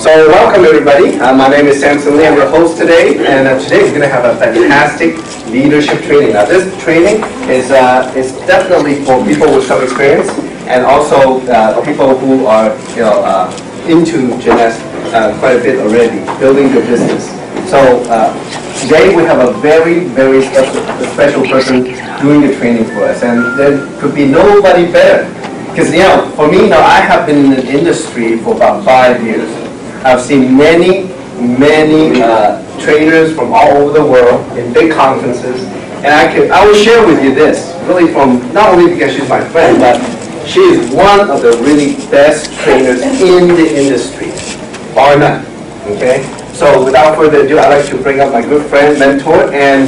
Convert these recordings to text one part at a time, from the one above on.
So welcome everybody. My name is Samson Lee. I'm your host today, and today we're going to have a fantastic leadership training. Now this training is definitely for people with some experience, and also people who are into Jeunesse quite a bit already, building their business. So today we have a very, very special person doing the training for us, and there could be nobody better. Because for me, I have been in the industry for about 5 years. I've seen many trainers from all over the world in big conferences, and I will share with you this, really from, not only because she's my friend, but she is one of the really best trainers in the industry, bar none, okay? So without further ado, I'd like to bring up my good friend, mentor, and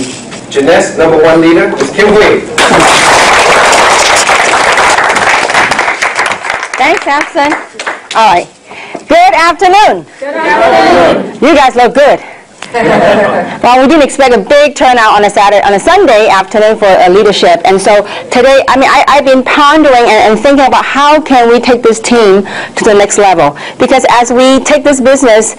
Jeunesse #1 leader, Ms. Kim Hui. Thanks, Samson. All right. Good afternoon. Good afternoon. You guys look good. Well, we didn't expect a big turnout on a Sunday afternoon for leadership, and so today, I've been pondering and thinking about how can we take this team to the next level. Because as we take this business,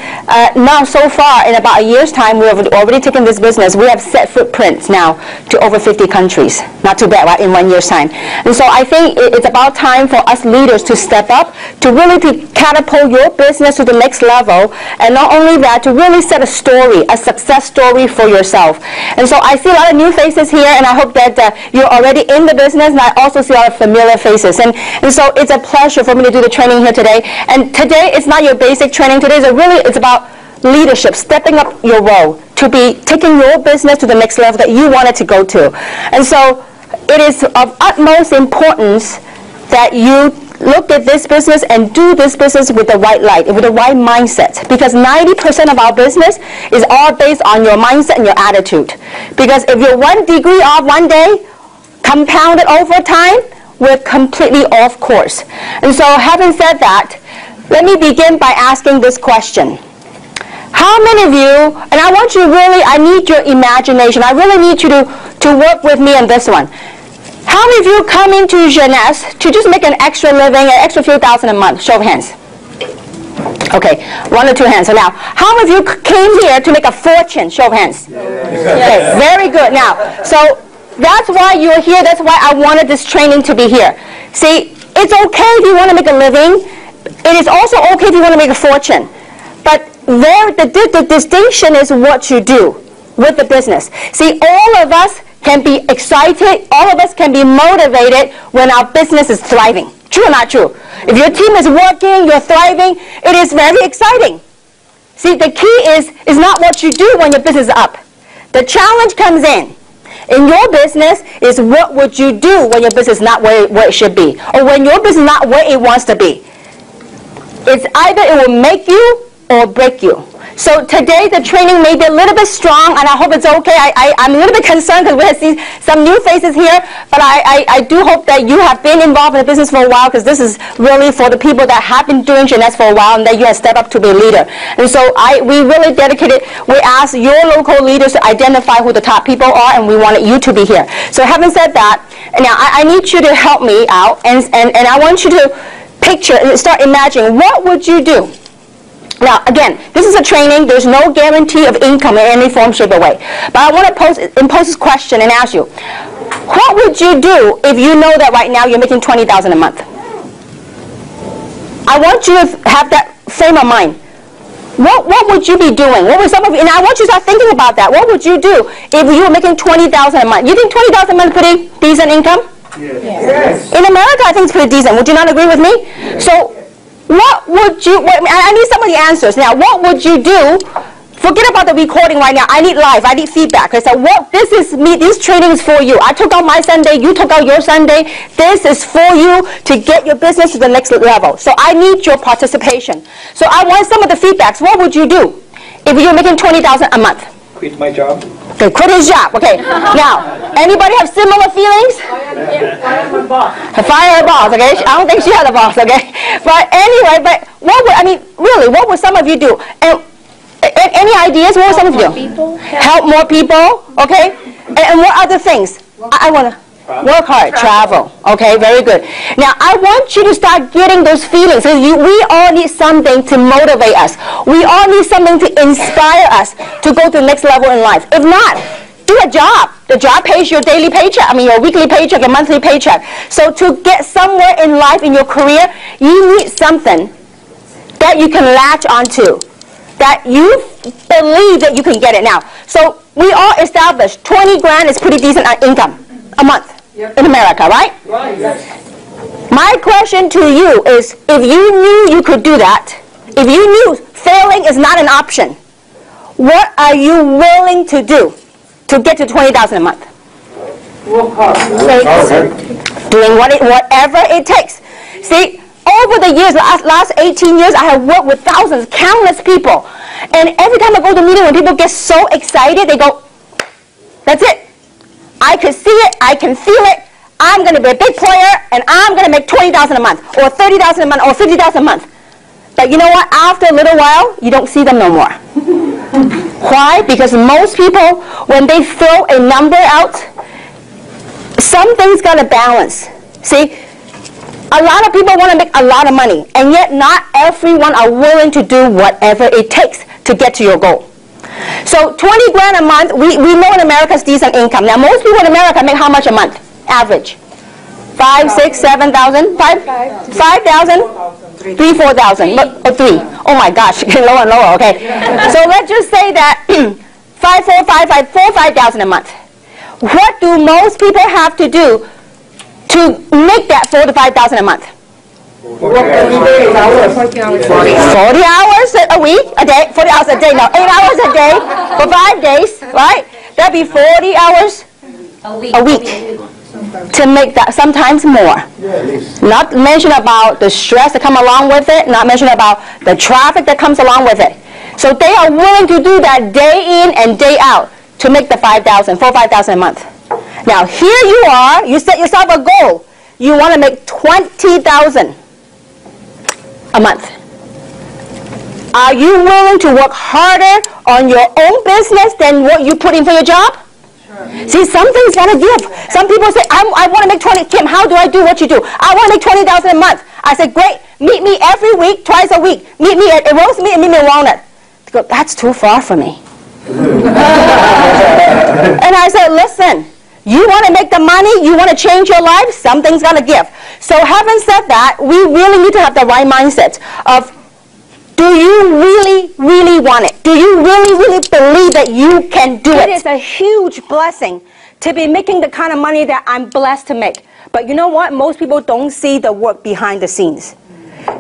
now so far in about a year's time, we have already taken this business. We have set footprints now to over 50 countries. Not too bad, right? In 1 year's time. And so I think it's about time for us leaders to step up, to really catapult your business to the next level, and not only that, to really set a story, a success story for yourself. And so I see a lot of new faces here, and I hope that you're already in the business, and I also see a lot of familiar faces. And so it's a pleasure for me to do the training here today. And today it's not your basic training. Today it's about leadership, stepping up your role, to be taking your business to the next level that you want it to go to. And so it is of utmost importance that you look at this business and do this business with the right light, with the right mindset. Because 90% of our business is all based on your mindset and your attitude. Because if you're 1 degree off one day, compounded over time, we're completely off course. And so having said that, let me begin by asking this question. How many of you, and I need your imagination. I really need you to work with me on this one. How many of you come into Jeunesse to just make an extra living, an extra few thousand a month? Show of hands. Okay, 1 or 2 hands. So now, how many of you came here to make a fortune? Show of hands. Okay, very good. Now, so that's why you're here. That's why I wanted this training to be here. See, it's okay if you want to make a living. It is also okay if you want to make a fortune. But the distinction is what you do with the business. See, all of us can be excited, all of us can be motivated when our business is thriving. True or not true? If your team is working, you're thriving, it is very exciting. See, the key is not what you do when your business is up. The challenge comes in your business is what would you do when your business is not where it should be, or when your business is not where it wants to be. It's either it will make you or break you. So today the training may be a little bit strong, and I hope it's okay. I'm a little bit concerned because we have seen some new faces here, but I do hope that you have been involved in the business for a while, because this is really for the people that have been doing Jeunesse for a while and that you have stepped up to be a leader. And so we really dedicated, we asked your local leaders to identify who the top people are, and we wanted you to be here. So having said that, now I need you to help me out, and I want you to picture and start imagining, what would you do? Now, again, this is a training. There's no guarantee of income in any form, shape, or way. But I want to impose this question and ask you, what would you do if you know that right now you're making $20,000 a month? I want you to have that frame of mind. What would you be doing? What would some of you, and I want you to start thinking about that. What would you do if you were making $20,000 a month? You think $20,000 a month is pretty decent income? Yes. In America, I think it's pretty decent. Would you not agree with me? So, what would you, I need some of the answers. Now, what would you do? Forget about the recording right now. I need live. I need feedback. Okay, so this is me. This training is for you. I took out my Sunday. You took out your Sunday. This is for you to get your business to the next level. So I need your participation. So I want some of the feedbacks. What would you do if you're making $20,000 a month? Quit my job. Okay, quit his job. Okay. Now, anybody have similar feelings? Fire my boss. Fire her boss, okay? I don't think she had a boss, okay? But anyway, what would some of you do? And any ideas? What would some of you do? People. Help more people, okay? And what other things? I want to. Work hard, travel. Okay, very good. Now, I want you to start getting those feelings. We all need something to motivate us. We all need something to inspire us to go to the next level in life. If not, do a job. The job pays your daily paycheck, your weekly paycheck, your monthly paycheck. So to get somewhere in life, in your career, you need something that you can latch onto, that you believe that you can get it now. So we all established 20 grand is pretty decent income a month in America, right? Right. My question to you is, if you knew you could do that, if you knew failing is not an option, what are you willing to do to get to 20,000 a month? Work hard. Doing whatever it takes. See, over the years, last 18 years, I have worked with thousands, countless people. And every time I go to a meeting, when people get so excited, they go, that's it. I can see it, I can feel it, I'm going to be a big player, and I'm going to make 20,000 a month, or 30,000 a month, or 50,000 a month. But you know what? After a little while, you don't see them no more. Why? Because most people, when they throw a number out, something's got to balance. See, a lot of people want to make a lot of money, and yet not everyone are willing to do whatever it takes to get to your goal. So 20 grand a month, we know in America is decent income. Now most people in America make how much a month? Average. 5, 6, 7,000? 5,000? 3, 4,000. Or 3. Oh my gosh, getting lower and lower, okay. So let's just say that 5, 4, 5, 5, 4, 5,000 a month. What do most people have to do to make that 4 to 5,000 a month? 40 hours. 40 hours a week, a day, 40 hours a day, no, 8 hours a day for 5 days, right? That'd be 40 hours a week to make that, sometimes more. Not mention about the stress that come along with it, not mention about the traffic that comes along with it. So they are willing to do that day in and day out to make the 5,000, 5,000 a month. Now here you are, you set yourself a goal. You want to make 20,000 a month. Are you willing to work harder on your own business than what you put in for your job? Sure. See, something's got to give. Some people say, I want to make 20. Kim, how do I do what you do? I want to make 20,000 a month. I said, great. Meet me every week, twice a week. Meet me at roast meat and meet me at Walnut. They go, that's too far for me. And I said, listen. You want to make the money, you want to change your life, something's got to give. So having said that, we really need to have the right mindset of, do you really, really want it? Do you really, really believe that you can do it? It is a huge blessing to be making the kind of money that I'm blessed to make. But you know what? Most people don't see the work behind the scenes.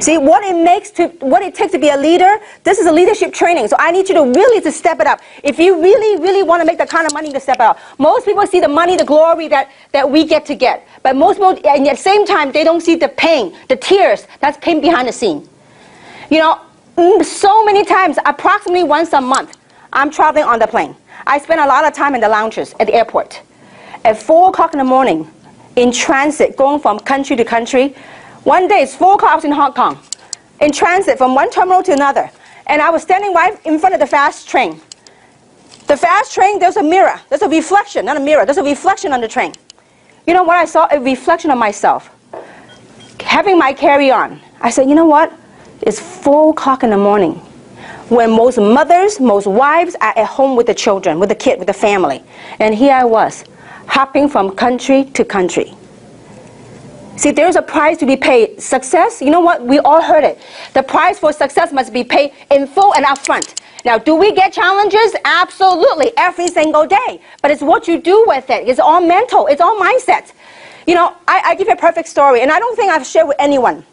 See, what it takes to be a leader, this is a leadership training. So I need you to really step it up. If you really, really want to make the kind of money to step it up. Most people see the money, the glory that we get to get. But most people, and at the same time, they don't see the pain, the tears, that's pain behind the scene. You know, so many times, approximately once a month, I'm traveling on the plane. I spend a lot of time in the lounges at the airport. At 4 o'clock in the morning, in transit, going from country to country. One day, it's 4 o'clock, I was in Hong Kong, in transit from one terminal to another. And I was standing right in front of the fast train. The fast train, there's a mirror. There's a reflection, not a mirror. There's a reflection on the train. You know what I saw? A reflection of myself. Having my carry-on. I said, you know what? It's 4 o'clock in the morning, when most mothers, most wives are at home with the children, with the kid, with the family. And here I was, hopping from country to country. See, there's a price to be paid. Success, you know what? We all heard it. The price for success must be paid in full and upfront. Now, do we get challenges? Absolutely, every single day. But it's what you do with it. It's all mental. It's all mindset. You know, I give you a perfect story, and I don't think I've shared with anyone.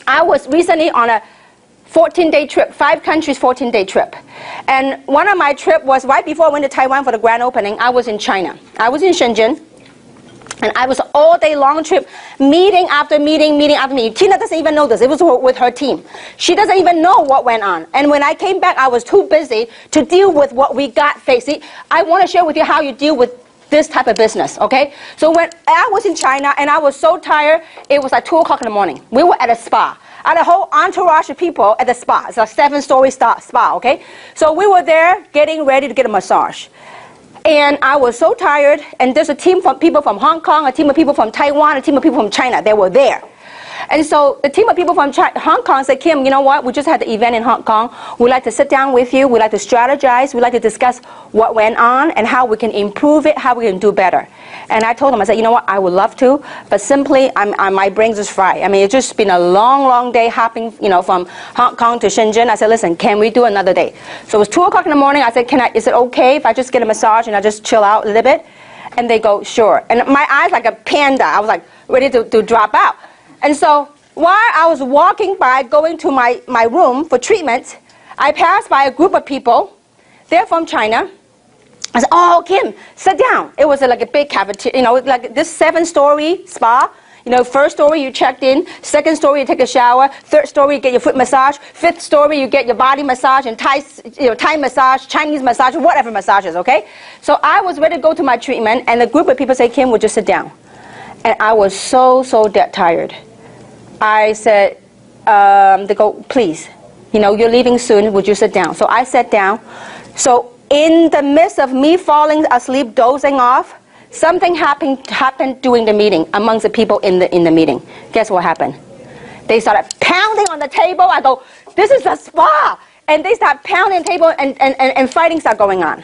I was recently on a 14-day trip, 5 countries, 14-day trip. And one of my trips was right before I went to Taiwan for the grand opening. I was in China. I was in Shenzhen. And I was all day long trip, meeting after meeting, meeting after meeting. Tina doesn't even know this. It was with her team. She doesn't even know what went on. And when I came back, I was too busy to deal with what we got facing. I want to share with you how you deal with this type of business, okay? So when I was in China and I was so tired, it was like 2 o'clock in the morning. We were at a spa. I had a whole entourage of people at the spa. It's a 7-story spa, okay? So we were there getting ready to get a massage. And I was so tired, and there's a team of people from Hong Kong, a team of people from Taiwan, a team of people from China. They were there. And so the team of people from Hong Kong said, Kim, you know what? We just had the event in Hong Kong. We'd like to sit down with you. We'd like to strategize. We'd like to discuss what went on and how we can improve it, how we can do better. And I told them, I said, you know what? I would love to, but simply my brain's just fried. I mean, it's just been a long, long day hopping, you know, from Hong Kong to Shenzhen. I said, listen, can we do another day? So it was 2 o'clock in the morning. I said, is it okay if I just get a massage and I just chill out a little bit? And they go, sure. And my eyes like a panda. I was like ready to drop out. And so while I was walking by, going to my room for treatment, I passed by a group of people. They're from China. I said, oh, Kim, sit down. It was like a big cafeteria, you know, like this 7-story spa. You know, first story you checked in, second story you take a shower, third story you get your foot massage, fifth story you get your body massage and Thai massage, Chinese massage, whatever massages, okay? So I was ready to go to my treatment, and a group of people say, Kim, would you sit down? And I was so dead tired. I said, they go, please, you know, you're leaving soon, would you sit down? So I sat down. So in the midst of me falling asleep, dozing off, something happened during the meeting amongst the people in the meeting. Guess what happened? They started pounding on the table. I go, this is a spa. And they start pounding the table, and fighting started going on.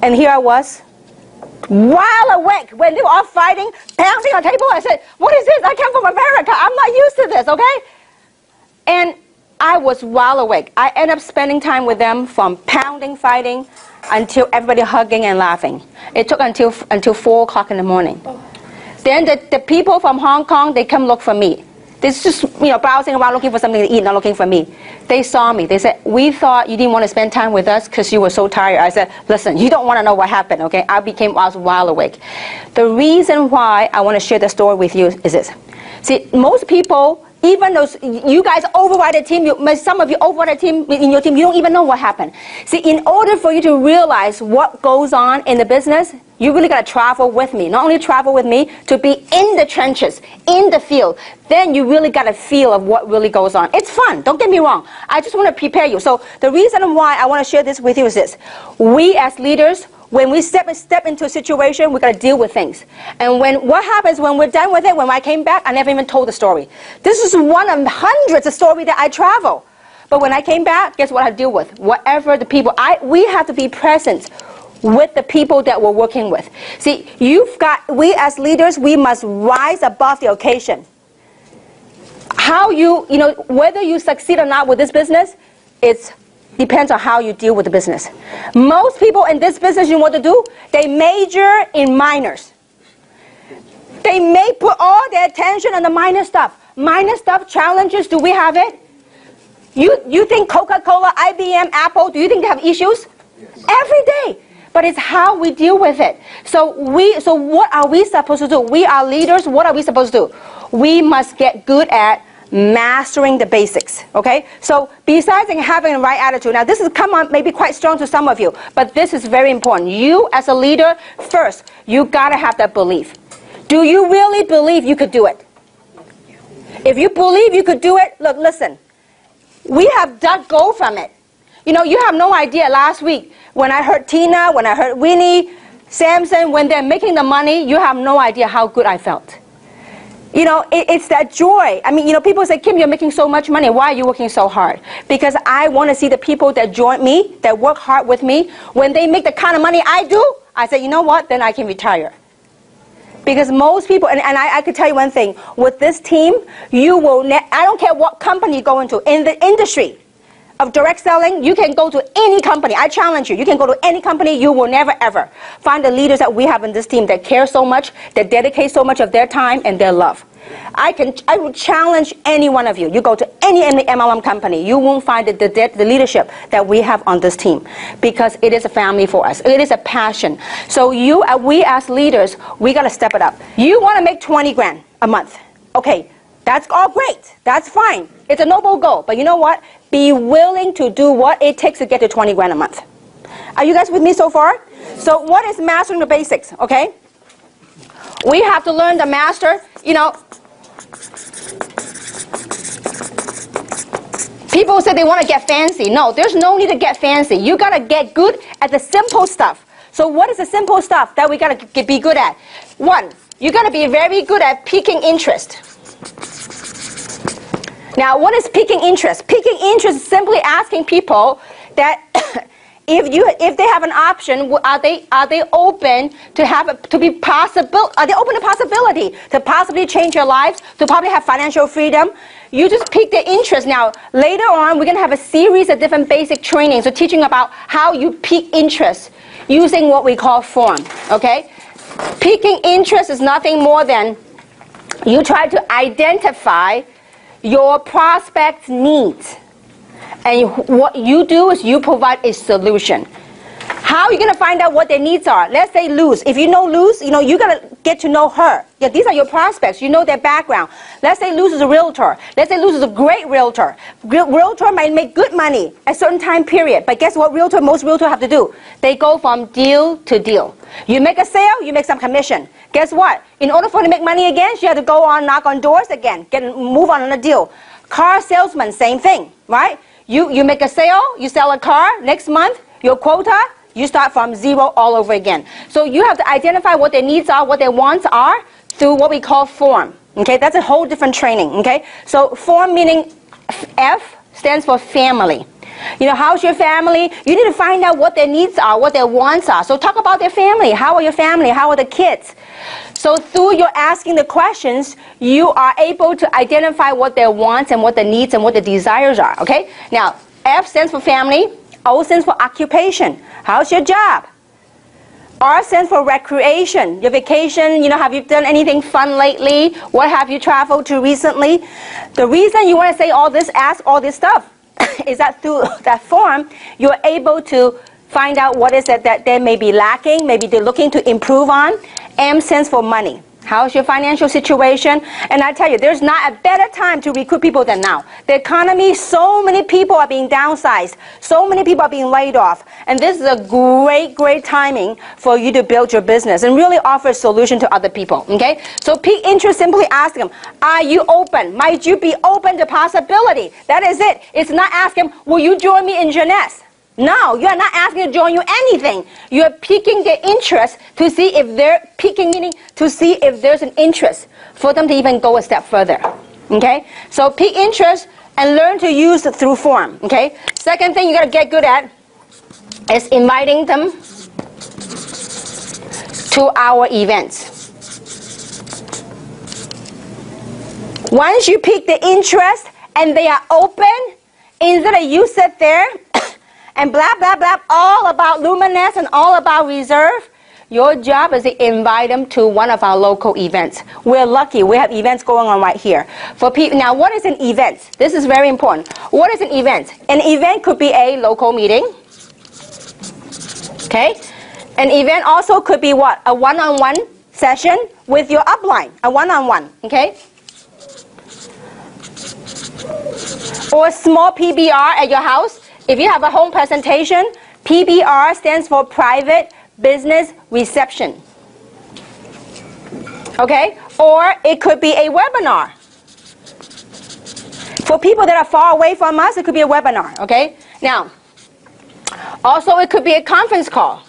And here I was, wide awake when they were all fighting, pounding on the table. I said, what is this? I came from America. I'm not used to this, okay? And I was wide awake. I ended up spending time with them from pounding, fighting, until everybody hugging and laughing. It took until 4 o'clock in the morning. Then the people from Hong Kong, they come look for me. They're just, you know, browsing around looking for something to eat, not looking for me. They saw me. They said, we thought you didn't want to spend time with us because you were so tired. I said, listen, you don't want to know what happened, okay? I was wide awake. The reason why I want to share the story with you is this. See, most people, even those, you guys override a team, some of you override a team in your team, you don't even know what happened. See, in order for you to realize what goes on in the business, you really got to travel with me. Not only travel with me, to be in the trenches, in the field. Then you really got a feel of what really goes on. It's fun, don't get me wrong. I just want to prepare you. So the reason why I want to share this with you is this. We as leaders, when we step into a situation, we got to deal with things. And what happens when we're done with it, when I came back, I never even told the story. This is one of hundreds of stories that I travel. But when I came back, guess what I deal with? Whatever the people, we have to be present with the people that we're working with. See, we as leaders, we must rise above the occasion. How you know, whether you succeed or not with this business, it depends on how you deal with the business. Most people in this business, you know what to do? They major in minors. They may put all their attention on the minor stuff. Minor stuff, challenges, do we have it? You think Coca-Cola, IBM, Apple, do you think they have issues? Yes. Every day. But it's how we deal with it. So what are we supposed to do? We are leaders. What are we supposed to do? We must get good at mastering the basics. Okay? So besides having the right attitude, now this is maybe quite strong to some of you, but this is very important. You as a leader, first, you gotta have that belief. Do you really believe you could do it? If you believe you could do it, look, listen. We have dug gold from it. You know, you have no idea last week when I heard Tina, when I heard Winnie, Samson, when they're making the money, you have no idea how good I felt. You know, it's that joy. I mean, you know, people say, Kim, you're making so much money. Why are you working so hard? Because I want to see the people that join me, that work hard with me, when they make the kind of money I do, I say, you know what, then I can retire. Because most people, and I could tell you one thing, with this team, you will, I don't care what company you go into, in the industry of direct selling, you can go to any company. I challenge you. You can go to any company. You will never, ever find the leaders that we have in this team that care so much, that dedicate so much of their time and their love. I would challenge any one of you. You go to any MLM company, you won't find the leadership that we have on this team, because it is a family for us. It is a passion. So we as leaders, we got to step it up. You want to make 20 grand a month. Okay, that's all great. That's fine. It's a noble goal. But you know what? Be willing to do what it takes to get to 20 grand a month. Are you guys with me so far? So what is mastering the basics? Okay? We have to learn to master, you know. People say they want to get fancy. No, there's no need to get fancy. You got to get good at the simple stuff. So what is the simple stuff that we got to be good at? One, you got to be very good at piquing interest. Now, what is piquing interest? Piquing interest is simply asking people that if they have an option, are they open to are they open to possibility to possibly change their lives, to probably have financial freedom? You just pique their interest. Now, later on, we're going to have a series of different basic trainings, so teaching about how you pique interest using what we call form. Okay, piquing interest is nothing more than you try to identify your prospect's needs. And what you do is you provide a solution. How are you going to find out what their needs are? Let's say Luz. If you know Luz, you got to get to know her. Yeah, these are your prospects. You know their background. Let's say Luz is a realtor. Let's say Luz is a great realtor. Realtor might make good money at a certain time period. But guess what most realtors have to do? They go from deal to deal. You make a sale, you make some commission. Guess what? In order for her to make money again, she had to go on, knock on doors again, move on a deal. Car salesman, same thing, right? You make a sale, you sell a car, next month, your quota, you start from zero all over again. So you have to identify what their needs are, what their wants are, through what we call form. Okay, that's a whole different training. Okay, so form meaning F stands for family. How's your family? You need to find out what their needs are, what their wants are. So talk about their family. How are your family? How are the kids? So through your asking the questions, you are able to identify what their wants and what the needs and what the desires are. Okay? Now, F stands for family. O stands for occupation. How's your job? R stands for recreation. Your vacation, have you done anything fun lately? What have you traveled to recently? The reason you want to say all this, ask all this stuff, is that through that form, you're able to find out what is it that they may be lacking, maybe they're looking to improve on. M stands for money. How's your financial situation? And I tell you, there's not a better time to recruit people than now. The economy, so many people are being downsized. So many people are being laid off. And this is a great timing for you to build your business and really offer a solution to other people. Okay? So pique interest, simply ask them, are you open? Might you be open to possibility? That is it. It's not asking, will you join me in Jeunesse? No, you are not asking to join you anything. You are piquing their interest to see if they're piquing, meaning to see if there's an interest for them to even go a step further. Okay? So pique interest and learn to use it through form. Okay? Second thing you got to get good at is inviting them to our events. Once you pique the interest and they are open, instead of you sit there and blah, blah, blah, all about Luminous and all about Reserve, your job is to invite them to one of our local events. We're lucky. We have events going on right here. For people, now, what is an event? This is very important. What is an event? An event could be a local meeting. Okay? An event also could be what? A one-on-one session with your upline. A one-on-one. Okay? Or a small PBR at your house. If you have a home presentation, PBR stands for Private Business Reception. Okay? Or it could be a webinar. For people that are far away from us, it could be a webinar. Okay? Now, also it could be a conference call.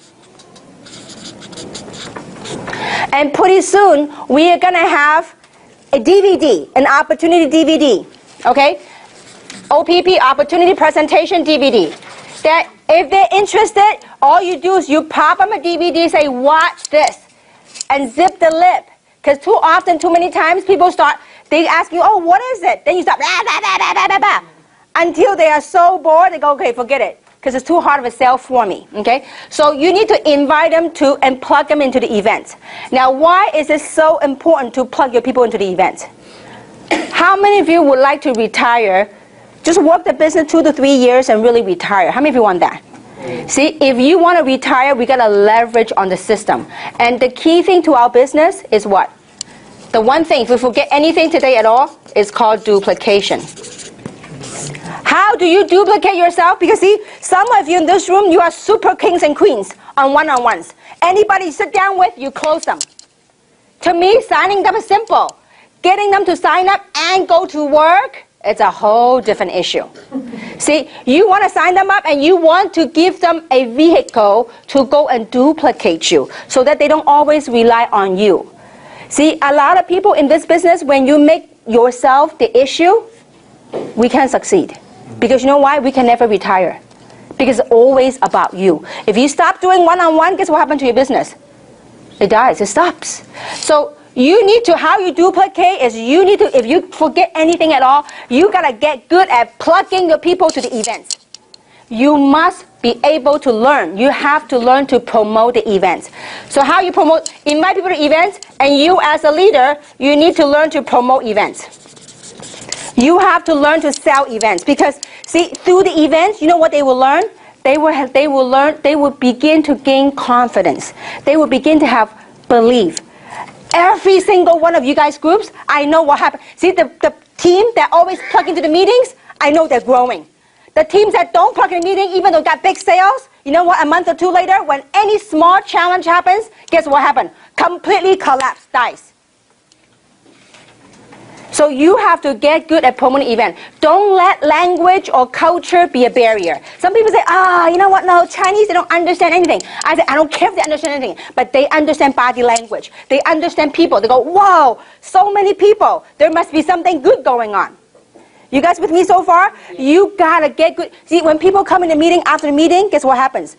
And pretty soon, we are going to have a DVD, an opportunity DVD. Okay? OPP, Opportunity Presentation DVD. That if they're interested, all you do is you pop them a DVD, say, watch this, and zip the lip. Because too often, too many times, people start, they ask you, oh, what is it? Then you start, blah, blah, blah, blah, blah, blah, until they are so bored, they go, okay, forget it. Because it's too hard of a sell for me. Okay? So you need to invite them to and plug them into the event. Now, why is it so important to plug your people into the event? How many of you would like to retire? Just work the business 2 to 3 years and really retire. How many of you want that? See, if you want to retire, we got to leverage on the system. And the key thing to our business is what? The one thing, if we forget anything today at all, is called duplication. How do you duplicate yourself? Because see, some of you in this room, you are super kings and queens on one-on-ones. Anybody you sit down with, you close them. To me, signing them is simple. Getting them to sign up and go to work it's a whole different issue. See, you want to sign them up and you want to give them a vehicle to go and duplicate you so that they don't always rely on you. See, a lot of people in this business, when you make yourself the issue, we can't succeed. Because you know why? We can never retire. Because it's always about you. If you stop doing one-on-one, guess what happens to your business? It dies, it stops. So you need to, how you duplicate is you need to, if you forget anything at all, you gotta get good at plugging your people to the events. You must be able to learn. You have to learn to promote the events. So how you promote, invite people to events, and you as a leader, you need to learn to promote events. You have to learn to sell events because, see, through the events, you know what they will learn? They will begin to gain confidence. They will begin to have belief. Every single one of you guys groups, I know what happened. See, the team that always plug into the meetings, I know they're growing. The teams that don't plug in the meeting, even though got big sales, you know what, a month or two later, when any small challenge happens, guess what happened? Completely collapse, dies. So you have to get good at promoting events. Don't let language or culture be a barrier. Some people say, you know what, no, Chinese, they don't understand anything. I say, I don't care if they understand anything, but they understand body language. They understand people. They go, whoa, so many people. There must be something good going on. You guys with me so far? You gotta get good. See, when people come in the meeting, after the meeting, guess what happens?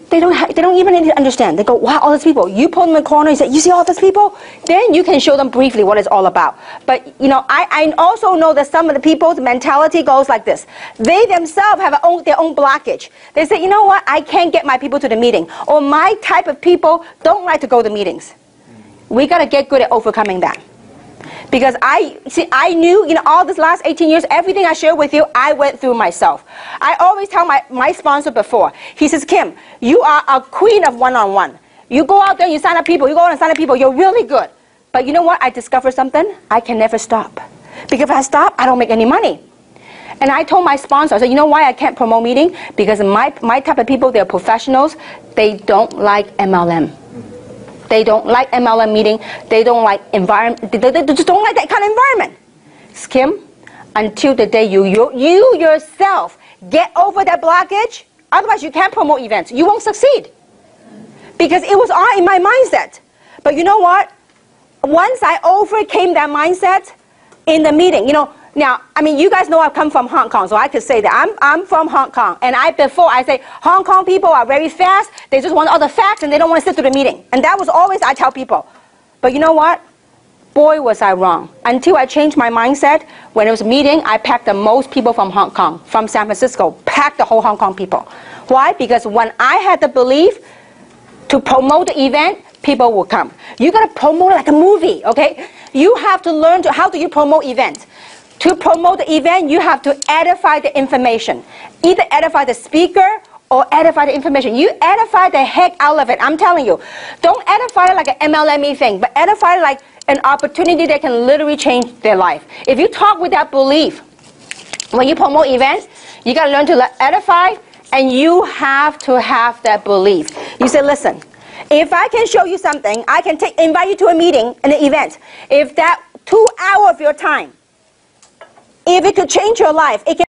They don't even need to understand. They go, wow, all these people. You pull them in the corner, you say, you see all these people? Then you can show them briefly what it's all about. But, you know, I also know that some of the people's mentality goes like this. They themselves have their own blockage. They say, you know what, I can't get my people to the meeting. Or my type of people don't like to go to meetings. We got to get good at overcoming that. Because I knew, you know, all this last 18 years, everything I share with you, I went through myself. I always tell my sponsor before, he says, Kim, you are a queen of one-on-one. You go out there, you sign up people, you go out and sign up people, you're really good. But you know what, I discovered something, I can never stop. Because if I stop, I don't make any money. And I told my sponsor, I said, you know why I can't promote meeting? Because my type of people, they're professionals, they don't like MLM. They don't like MLM meeting. They don't like environment. They just don't like that kind of environment. Kim, until the day you yourself get over that blockage, otherwise you can't promote events. You won't succeed. Because it was all in my mindset. But you know what? Once I overcame that mindset in the meeting, you know, now, I mean, you guys know I've come from Hong Kong, so I could say that I'm from Hong Kong. And before I say, Hong Kong people are very fast. They just want all the facts and they don't want to sit through the meeting. And that was always I tell people. But you know what? Boy, was I wrong. Until I changed my mindset, when it was a meeting, I packed the most people from Hong Kong, from San Francisco, packed the whole Hong Kong people. Why? Because when I had the belief to promote the event, people will come. You got to promote it like a movie, okay? You have to learn how do you promote events. To promote the event, you have to edify the information. Either edify the speaker or edify the information. You edify the heck out of it. I'm telling you. Don't edify it like an MLM thing, but edify it like an opportunity that can literally change their life. If you talk with that belief, when you promote events, you got to learn to edify, and you have to have that belief. You say, listen, if I can show you something, I can invite you to a meeting, an event. If that 2 hours of your time, if it could change your life, it can